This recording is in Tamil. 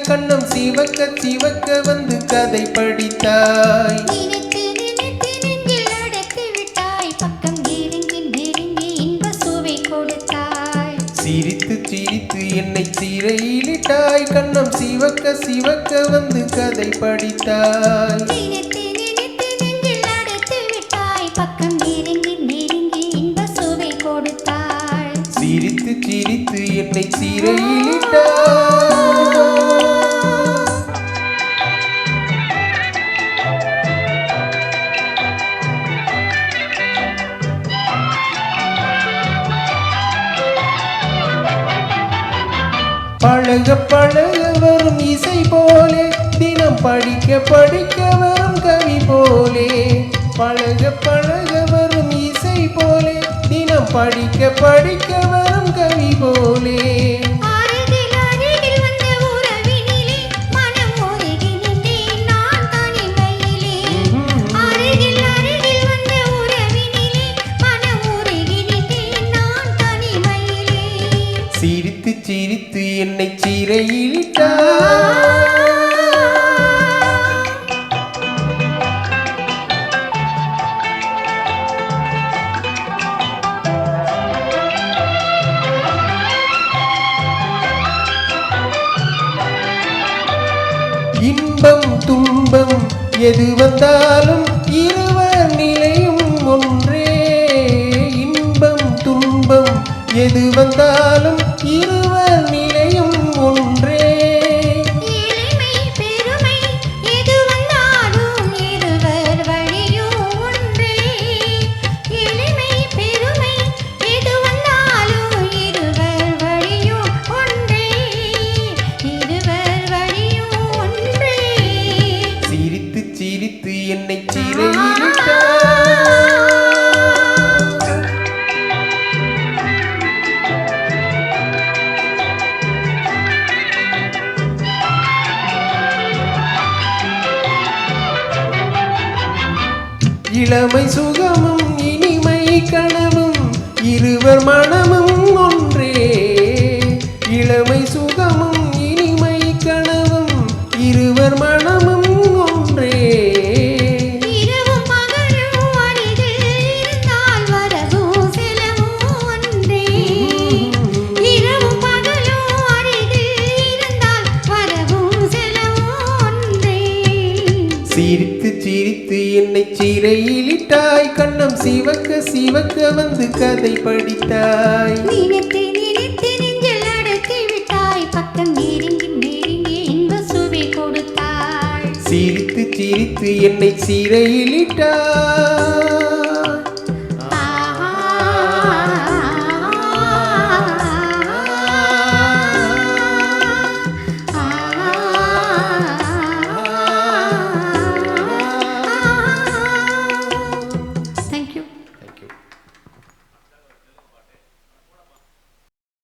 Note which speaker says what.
Speaker 1: கண்ணம் சிவக்க சிவக்க வந்து கதை படித்தாய்.
Speaker 2: நினைத்து நினைத்து நெஞ்சில் அடைத்து விட்டாய், பக்கம் நெருங்கி நெருங்கி இன்ப சுவை கொடுத்தாய்.
Speaker 1: சிரித்து சிரித்து என்னை சிறையிலிட்டாய், கண்ணம் சிவக்க சிவக்க வந்து கதை படித்தாய்.
Speaker 2: நினைத்து நினைத்து நெஞ்சில் அடைத்து விட்டாய், பக்கம் நெருங்கி நெருங்கி இன்ப சுவை கொடுத்தாய்.
Speaker 1: சிரித்து சிரித்து என்னை சிறையிலிட்டாய். பழக பழக வரும் இசை போலே, தினம் படிக்க படிக்க வரும் கவி போலே. பழக பழக வரும் இசை போலே, தினம் படிக்க படிக்க வரும் கவி போலே.
Speaker 2: அருகில் அருகில் வந்த உறவினிலே மனம் உருகி நின்றேன் நான் தனிமையிலே. அருகில் அருகில் வந்த உறவினிலே மனம் உருகி நின்றேன் நான் தனிமையிலே.
Speaker 1: சிரித்து சிரித்து என்னை சிறையிலிட்டாய். இன்பம் துன்பம் எது வந்தாலும் இருவர் நிலையும் ஒன்றே. இன்பம் துன்பம் எது வந்தாலும் இருவர் நிலையும் ஒன்றே.
Speaker 2: எளிமை பெருமை எது வந்தாலும் இருவர் வழியும் ஒன்றே. எளிமை பெருமை எது வந்தாலும் இருவர் வழியும் ஒன்றே. இருவர் வழியும் ஒன்றே.
Speaker 1: சிரித்து சிரித்து என்னை சிறையிலிட்டாய். இளமை சுகமும் இனிமை கனவும் இருவர் மனமும் ஒன்றே. இளமை சுகமும் இனிமை கனவும் இருவர் மனமும் ஒன்றே.
Speaker 2: இரவும் பகலும் அருகில் இருந்தால் வரவும் செலவும் ஒன்றே. இரவும் பகலும் அருகில் இருந்தால் வரவும் செலவும் ஒன்றே.
Speaker 1: சிரித்து சிரித்து என்னை சிறையிலிட்டாய், கண்ணம் சிவக்க சிவக்க வந்து கதை படித்தாய்.
Speaker 2: நினைத்து நினைத்து நெஞ்சில் அடைத்து விட்டாய், பக்கம் நெருங்கி நெருங்கி இன்ப சுவை கொடுத்தாய்.
Speaker 1: சிரித்து சிரித்து என்னை சிறையிலிட்டாய்.